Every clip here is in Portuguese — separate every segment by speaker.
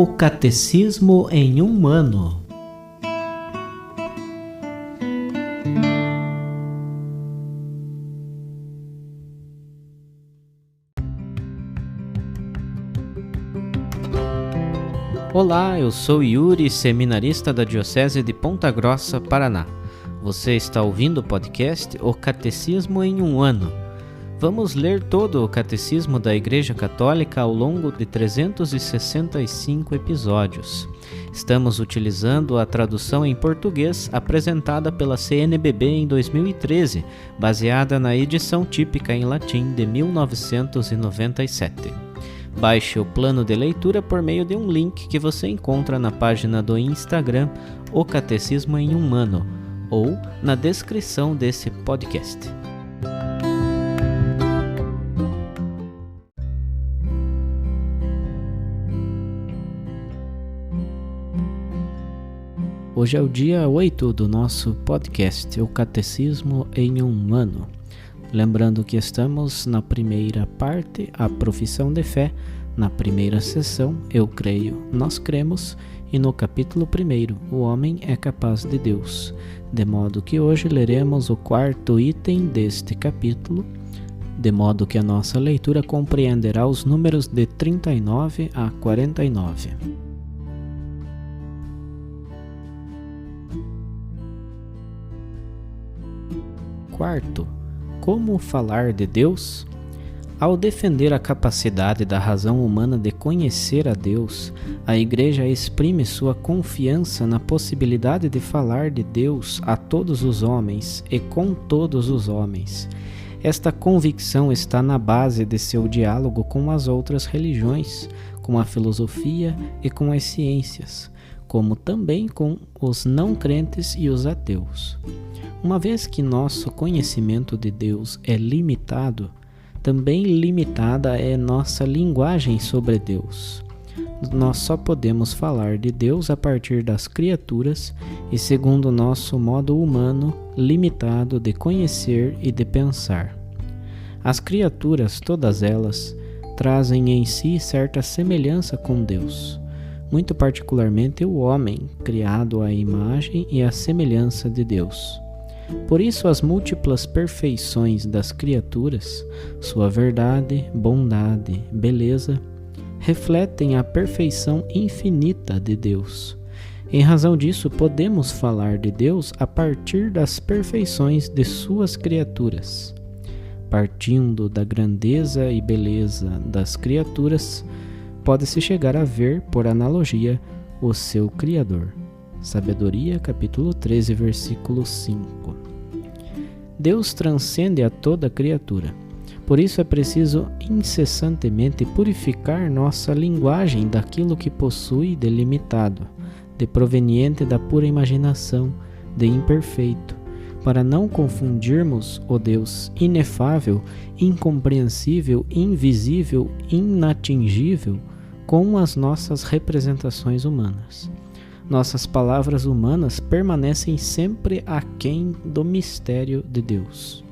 Speaker 1: O Catecismo em um ano. Olá, eu sou Yuri, seminarista da Diocese de Ponta Grossa, Paraná. Você está ouvindo o podcast O Catecismo em um ano. Vamos ler todo o Catecismo da Igreja Católica ao longo de 365 episódios. Estamos utilizando a tradução em português apresentada pela CNBB em 2013, baseada na edição típica em latim de 1997. Baixe o plano de leitura por meio de um link que você encontra na página do Instagram O Catecismo em um ano ou na descrição desse podcast. Hoje é o dia 8 do nosso podcast, O Catecismo em um ano. Lembrando que estamos na primeira parte, a profissão de fé, na primeira sessão, eu creio, nós cremos, e no capítulo 1, o homem é capaz de Deus. De modo que hoje leremos o quarto item deste capítulo, de modo que a nossa leitura compreenderá os números de 39 a 49. Quarto, como falar de Deus? Ao defender a capacidade da razão humana de conhecer a Deus, a Igreja exprime sua confiança na possibilidade de falar de Deus a todos os homens e com todos os homens. Esta convicção está na base de seu diálogo com as outras religiões, com a filosofia e com as ciências, como também com os não crentes e os ateus. Uma vez que nosso conhecimento de Deus é limitado, também limitada é nossa linguagem sobre Deus. Nós só podemos falar de Deus a partir das criaturas e segundo o nosso modo humano limitado de conhecer e de pensar. As criaturas, todas elas, trazem em si certa semelhança com Deus, muito particularmente o homem, criado à imagem e à semelhança de Deus. Por isso, as múltiplas perfeições das criaturas, sua verdade, bondade, beleza, refletem a perfeição infinita de Deus. Em razão disso, podemos falar de Deus a partir das perfeições de suas criaturas. Partindo da grandeza e beleza das criaturas, pode-se chegar a ver, por analogia, o seu Criador. Sabedoria, capítulo 13, versículo 5. Deus transcende a toda criatura. Por isso é preciso incessantemente purificar nossa linguagem daquilo que possui de limitado, de proveniente da pura imaginação, de imperfeito, para não confundirmos o Deus inefável, incompreensível, invisível, inatingível com as nossas representações humanas. Nossas palavras humanas permanecem sempre aquém do mistério de Deus.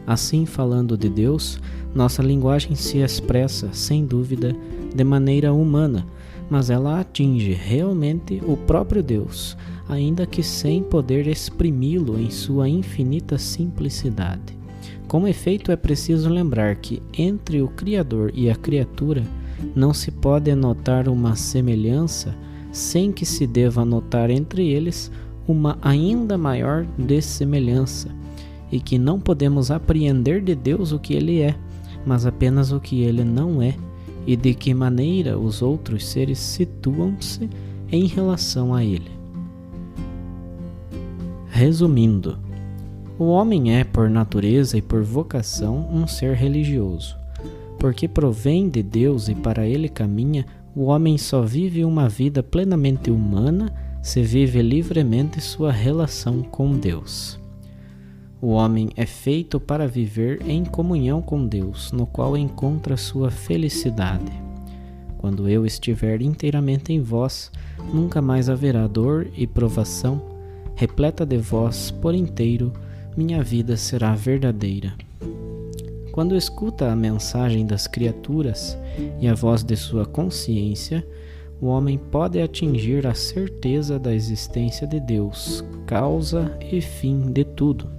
Speaker 1: Assim, falando de Deus, nossa linguagem se expressa, sem dúvida, de maneira humana, mas ela atinge realmente o próprio Deus, ainda que sem poder exprimi-lo em sua infinita simplicidade. Com efeito, é preciso lembrar que entre o Criador e a criatura não se pode notar uma semelhança sem que se deva notar entre eles uma ainda maior dessemelhança, e que não podemos apreender de Deus o que Ele é, mas apenas o que Ele não é, e de que maneira os outros seres situam-se em relação a Ele. Resumindo, o homem é, por natureza e por vocação, um ser religioso. Porque provém de Deus e para Ele caminha, o homem só vive uma vida plenamente humana se vive livremente sua relação com Deus. O homem é feito para viver em comunhão com Deus, no qual encontra sua felicidade. Quando eu estiver inteiramente em vós, nunca mais haverá dor e provação. Repleta de vós por inteiro, minha vida será verdadeira. Quando escuta a mensagem das criaturas e a voz de sua consciência, o homem pode atingir a certeza da existência de Deus, causa e fim de tudo.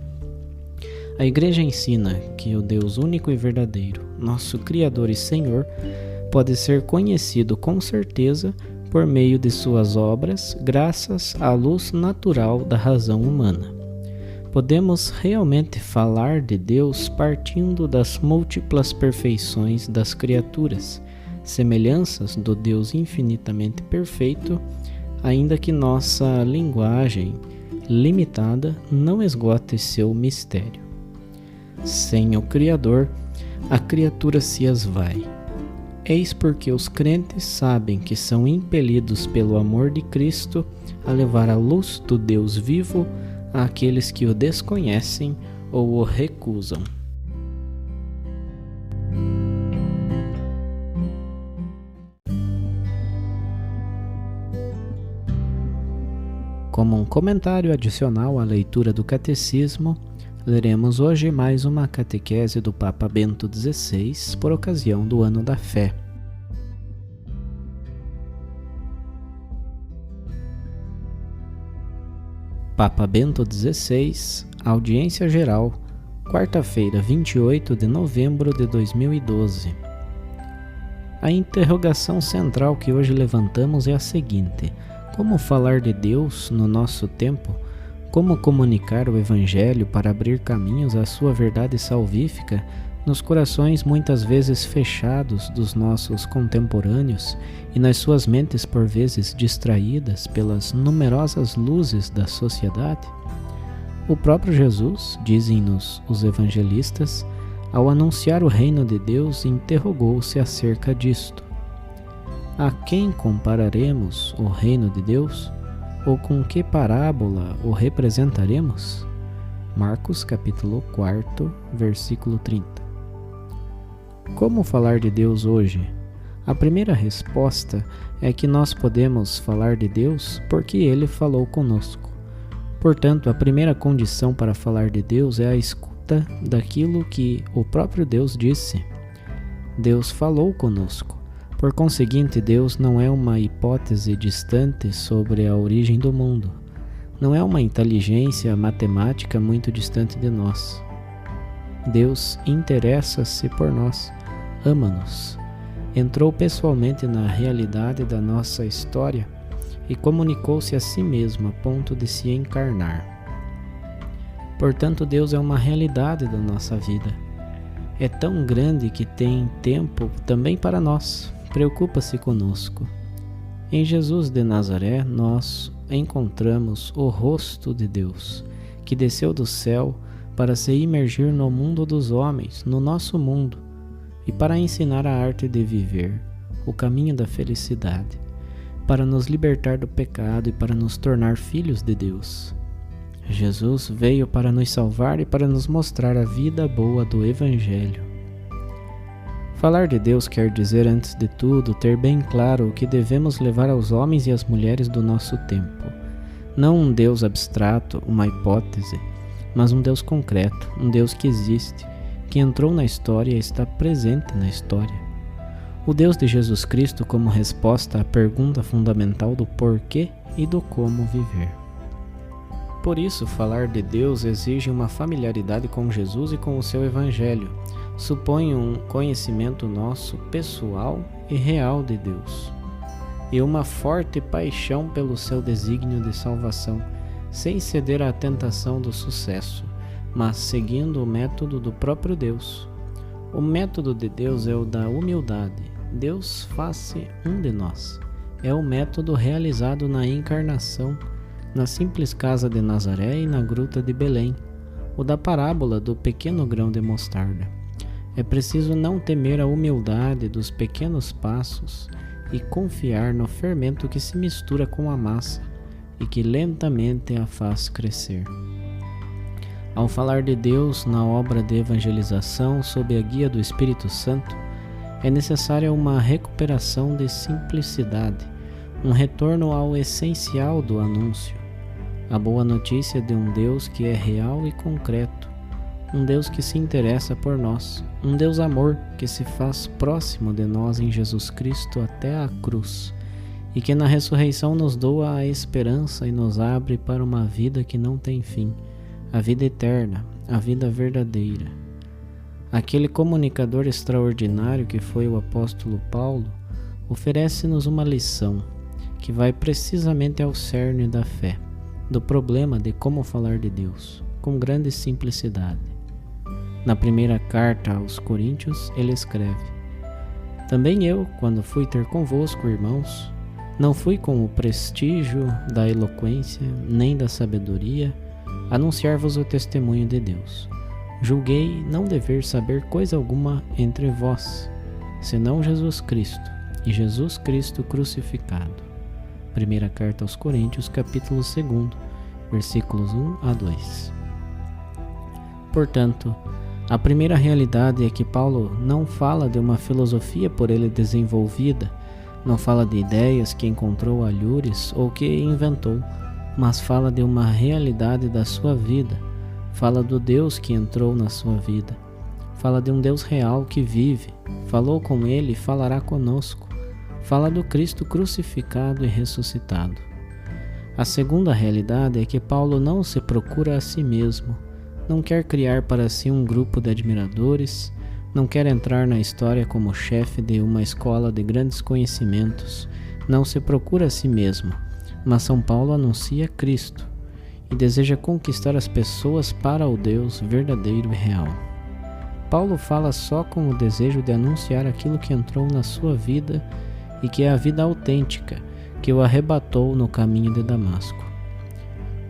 Speaker 1: A Igreja ensina que o Deus único e verdadeiro, nosso Criador e Senhor, pode ser conhecido com certeza por meio de suas obras, graças à luz natural da razão humana. Podemos realmente falar de Deus partindo das múltiplas perfeições das criaturas, semelhanças do Deus infinitamente perfeito, ainda que nossa linguagem limitada não esgote seu mistério. Sem o Criador, a criatura se esvai. Eis porque os crentes sabem que são impelidos pelo amor de Cristo a levar a luz do Deus vivo àqueles que o desconhecem ou o recusam. Como um comentário adicional à leitura do Catecismo, leremos hoje mais uma catequese do Papa Bento XVI por ocasião do Ano da Fé. Papa Bento XVI, Audiência Geral, quarta-feira, 28 de novembro de 2012. A interrogação central que hoje levantamos é a seguinte: como falar de Deus no nosso tempo? Como comunicar o Evangelho para abrir caminhos à sua verdade salvífica nos corações muitas vezes fechados dos nossos contemporâneos e nas suas mentes por vezes distraídas pelas numerosas luzes da sociedade? O próprio Jesus, dizem-nos os evangelistas, ao anunciar o reino de Deus, interrogou-se acerca disto. A quem compararemos o reino de Deus? Ou com que parábola o representaremos? Marcos capítulo 4, versículo 30. Como falar de Deus hoje? A primeira resposta é que nós podemos falar de Deus porque Ele falou conosco. Portanto, a primeira condição para falar de Deus é a escuta daquilo que o próprio Deus disse. Deus falou conosco. Por conseguinte, Deus não é uma hipótese distante sobre a origem do mundo. Não é uma inteligência matemática muito distante de nós. Deus interessa-se por nós, ama-nos. Entrou pessoalmente na realidade da nossa história e comunicou-se a si mesmo a ponto de se encarnar. Portanto, Deus é uma realidade da nossa vida. É tão grande que tem tempo também para nós. Preocupa-se conosco. Em Jesus de Nazaré, nós encontramos o rosto de Deus, que desceu do céu para se imergir no mundo dos homens, no nosso mundo, e para ensinar a arte de viver, o caminho da felicidade, para nos libertar do pecado e para nos tornar filhos de Deus. Jesus veio para nos salvar e para nos mostrar a vida boa do Evangelho. Falar de Deus quer dizer, antes de tudo, ter bem claro o que devemos levar aos homens e às mulheres do nosso tempo. Não um Deus abstrato, uma hipótese, mas um Deus concreto, um Deus que existe, que entrou na história e está presente na história. O Deus de Jesus Cristo como resposta à pergunta fundamental do porquê e do como viver. Por isso, falar de Deus exige uma familiaridade com Jesus e com o seu Evangelho. Supõe um conhecimento nosso pessoal e real de Deus, e uma forte paixão pelo seu desígnio de salvação, sem ceder à tentação do sucesso, mas seguindo o método do próprio Deus. O método de Deus é o da humildade. Deus faz-se um de nós. É o método realizado na encarnação, na simples casa de Nazaré e na gruta de Belém, o da parábola do pequeno grão de mostarda. É preciso não temer a humildade dos pequenos passos e confiar no fermento que se mistura com a massa e que lentamente a faz crescer. Ao falar de Deus na obra de evangelização sob a guia do Espírito Santo, é necessária uma recuperação de simplicidade, um retorno ao essencial do anúncio, a boa notícia de um Deus que é real e concreto, um Deus que se interessa por nós, um Deus amor que se faz próximo de nós em Jesus Cristo até a cruz, e que na ressurreição nos doa a esperança e nos abre para uma vida que não tem fim, a vida eterna, a vida verdadeira. Aquele comunicador extraordinário que foi o apóstolo Paulo oferece-nos uma lição que vai precisamente ao cerne da fé, do problema de como falar de Deus, com grande simplicidade. Na primeira carta aos Coríntios, ele escreve: Também eu, quando fui ter convosco, irmãos, não fui com o prestígio da eloquência, nem da sabedoria, anunciar-vos o testemunho de Deus. Julguei não dever saber coisa alguma entre vós, senão Jesus Cristo, e Jesus Cristo crucificado. Primeira carta aos Coríntios, capítulo 2, versículos 1 a 2. Portanto, a primeira realidade é que Paulo não fala de uma filosofia por ele desenvolvida, não fala de ideias que encontrou alhures ou que inventou, mas fala de uma realidade da sua vida, fala do Deus que entrou na sua vida, fala de um Deus real que vive, falou com ele e falará conosco, fala do Cristo crucificado e ressuscitado. A segunda realidade é que Paulo não se procura a si mesmo, não quer criar para si um grupo de admiradores, não quer entrar na história como chefe de uma escola de grandes conhecimentos, não se procura a si mesmo, mas São Paulo anuncia Cristo e deseja conquistar as pessoas para o Deus verdadeiro e real. Paulo fala só com o desejo de anunciar aquilo que entrou na sua vida e que é a vida autêntica que o arrebatou no caminho de Damasco.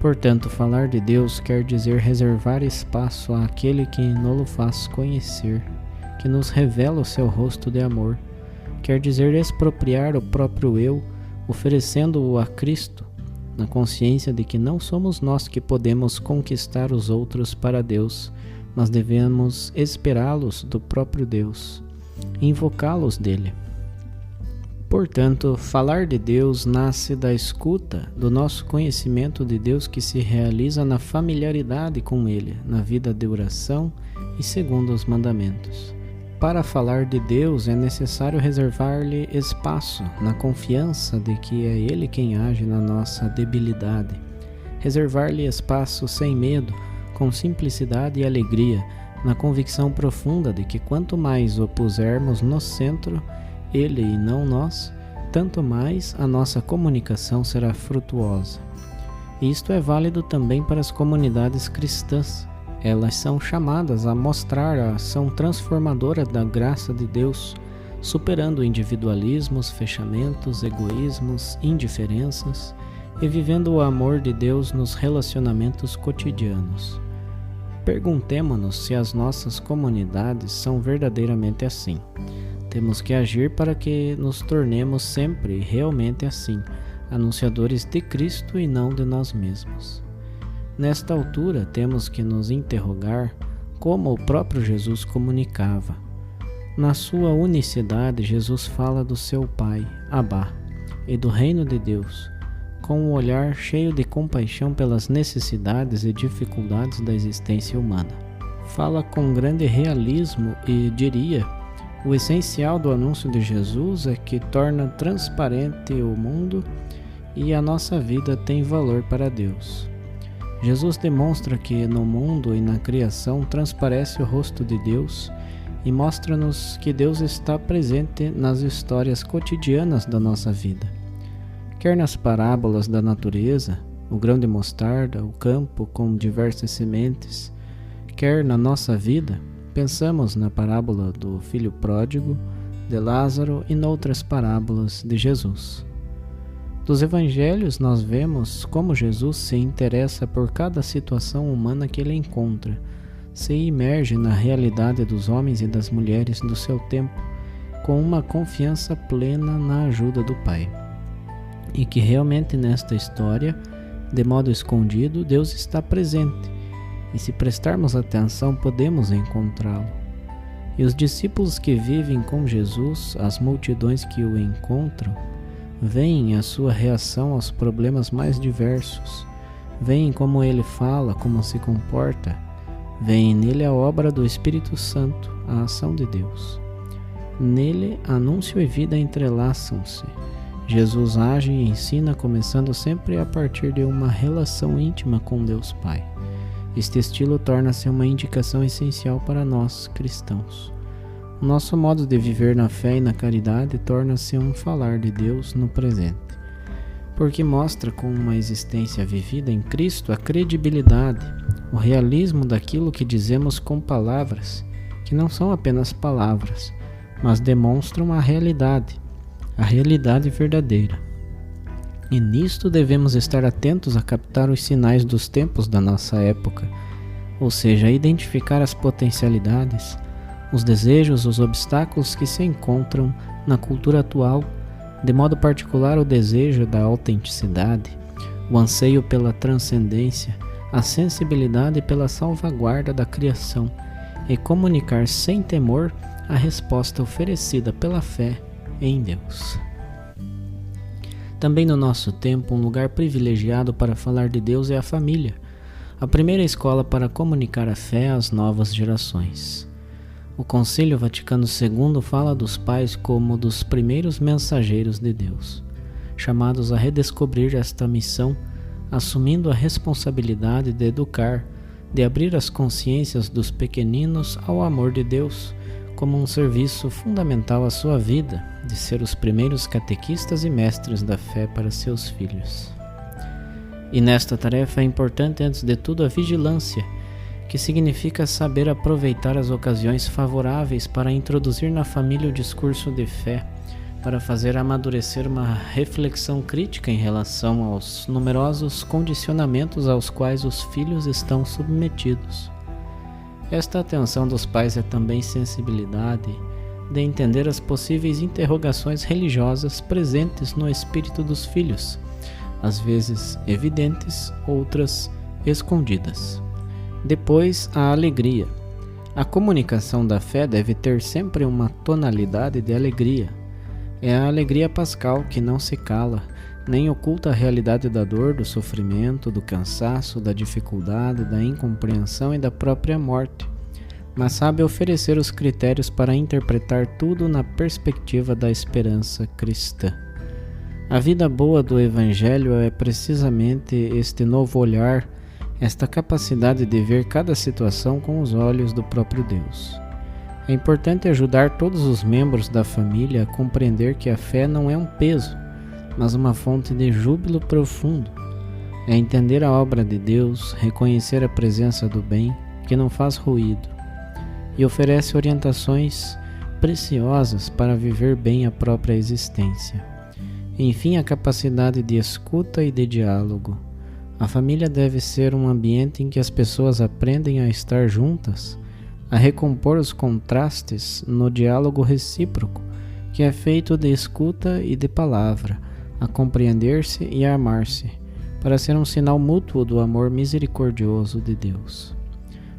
Speaker 1: Portanto, falar de Deus quer dizer reservar espaço àquele que nos faz conhecer, que nos revela o seu rosto de amor. Quer dizer expropriar o próprio eu, oferecendo-o a Cristo, na consciência de que não somos nós que podemos conquistar os outros para Deus, mas devemos esperá-los do próprio Deus, invocá-los dele. Portanto, falar de Deus nasce da escuta, do nosso conhecimento de Deus que se realiza na familiaridade com Ele, na vida de oração e segundo os mandamentos. Para falar de Deus é necessário reservar-lhe espaço, na confiança de que é Ele quem age na nossa debilidade. Reservar-lhe espaço sem medo, com simplicidade e alegria, na convicção profunda de que quanto mais o pusermos no centro, Ele e não nós, tanto mais a nossa comunicação será frutuosa. Isto é válido também para as comunidades cristãs. Elas são chamadas a mostrar a ação transformadora da graça de Deus, superando individualismos, fechamentos, egoísmos, indiferenças e vivendo o amor de Deus nos relacionamentos cotidianos. Perguntemo-nos se as nossas comunidades são verdadeiramente assim. Temos que agir para que nos tornemos sempre realmente assim, anunciadores de Cristo e não de nós mesmos. Nesta altura, temos que nos interrogar como o próprio Jesus comunicava. Na sua unicidade, Jesus fala do seu Pai, Abá, e do reino de Deus, com um olhar cheio de compaixão pelas necessidades e dificuldades da existência humana. Fala com grande realismo e, diria, o essencial do anúncio de Jesus é que torna transparente o mundo e a nossa vida tem valor para Deus. Jesus demonstra que no mundo e na criação transparece o rosto de Deus e mostra-nos que Deus está presente nas histórias cotidianas da nossa vida. Quer nas parábolas da natureza, o grão de mostarda, o campo com diversas sementes, quer na nossa vida, pensamos na parábola do filho pródigo, de Lázaro e noutras parábolas de Jesus. Dos evangelhos nós vemos como Jesus se interessa por cada situação humana que ele encontra, se imerge na realidade dos homens e das mulheres do seu tempo, com uma confiança plena na ajuda do Pai. E que realmente nesta história, de modo escondido, Deus está presente, e se prestarmos atenção podemos encontrá-lo. E os discípulos que vivem com Jesus, as multidões que o encontram, veem a sua reação aos problemas mais diversos, veem como ele fala, como se comporta, Vem nele a obra do Espírito Santo, a ação de Deus. Nele, anúncio e vida entrelaçam-se. Jesus age e ensina, começando sempre a partir de uma relação íntima com Deus Pai. Este estilo torna-se uma indicação essencial para nós, cristãos. O nosso modo de viver na fé e na caridade torna-se um falar de Deus no presente, porque mostra com uma existência vivida em Cristo a credibilidade, o realismo daquilo que dizemos com palavras, que não são apenas palavras, mas demonstram a realidade verdadeira. E nisto devemos estar atentos a captar os sinais dos tempos da nossa época, ou seja, identificar as potencialidades, os desejos, os obstáculos que se encontram na cultura atual, de modo particular o desejo da autenticidade, o anseio pela transcendência, a sensibilidade pela salvaguarda da criação, e comunicar sem temor a resposta oferecida pela fé em Deus. Também no nosso tempo, um lugar privilegiado para falar de Deus é a família, a primeira escola para comunicar a fé às novas gerações. O Concílio Vaticano II fala dos pais como dos primeiros mensageiros de Deus, chamados a redescobrir esta missão, assumindo a responsabilidade de educar, de abrir as consciências dos pequeninos ao amor de Deus, como um serviço fundamental à sua vida, de ser os primeiros catequistas e mestres da fé para seus filhos. E nesta tarefa é importante, antes de tudo, a vigilância, que significa saber aproveitar as ocasiões favoráveis para introduzir na família o discurso de fé, para fazer amadurecer uma reflexão crítica em relação aos numerosos condicionamentos aos quais os filhos estão submetidos. Esta atenção dos pais é também sensibilidade de entender as possíveis interrogações religiosas presentes no espírito dos filhos, às vezes evidentes, outras escondidas. Depois, a alegria. A comunicação da fé deve ter sempre uma tonalidade de alegria. É a alegria pascal que não se cala, nem oculta a realidade da dor, do sofrimento, do cansaço, da dificuldade, da incompreensão e da própria morte, mas sabe oferecer os critérios para interpretar tudo na perspectiva da esperança cristã. A vida boa do Evangelho é precisamente este novo olhar, esta capacidade de ver cada situação com os olhos do próprio Deus. É importante ajudar todos os membros da família a compreender que a fé não é um peso, mas uma fonte de júbilo profundo. É entender a obra de Deus, reconhecer a presença do bem, que não faz ruído, e oferece orientações preciosas para viver bem a própria existência. Enfim, a capacidade de escuta e de diálogo. A família deve ser um ambiente em que as pessoas aprendem a estar juntas, a recompor os contrastes no diálogo recíproco, que é feito de escuta e de palavra, a compreender-se e a amar-se, para ser um sinal mútuo do amor misericordioso de Deus.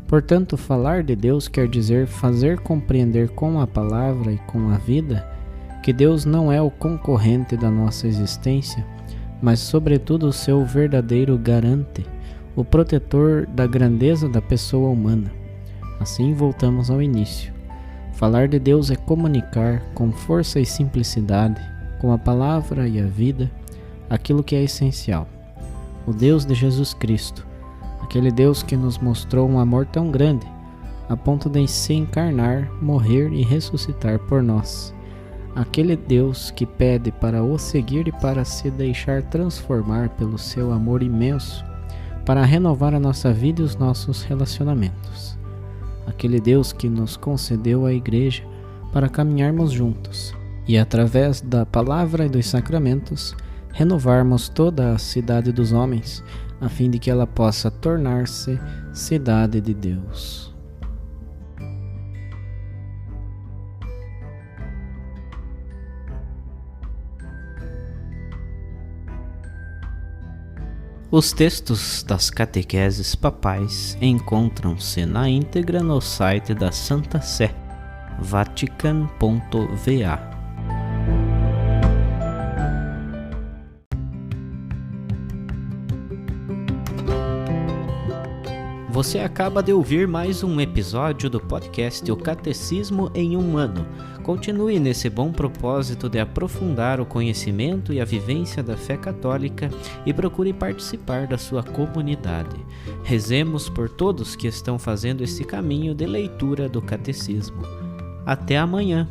Speaker 1: Portanto, falar de Deus quer dizer fazer compreender com a palavra e com a vida que Deus não é o concorrente da nossa existência, mas sobretudo o seu verdadeiro garante, o protetor da grandeza da pessoa humana. Assim voltamos ao início. Falar de Deus é comunicar com força e simplicidade, com a palavra e a vida, aquilo que é essencial. O Deus de Jesus Cristo, aquele Deus que nos mostrou um amor tão grande, a ponto de se encarnar, morrer e ressuscitar por nós. Aquele Deus que pede para o seguir e para se deixar transformar pelo seu amor imenso, para renovar a nossa vida e os nossos relacionamentos. Aquele Deus que nos concedeu a Igreja para caminharmos juntos e, através da palavra e dos sacramentos, renovarmos toda a cidade dos homens, a fim de que ela possa tornar-se cidade de Deus. Os textos das catequeses papais encontram-se na íntegra no site da Santa Sé, vatican.va. Você acaba de ouvir mais um episódio do podcast O Catecismo em um Ano. Continue nesse bom propósito de aprofundar o conhecimento e a vivência da fé católica e procure participar da sua comunidade. Rezemos por todos que estão fazendo esse caminho de leitura do Catecismo. Até amanhã!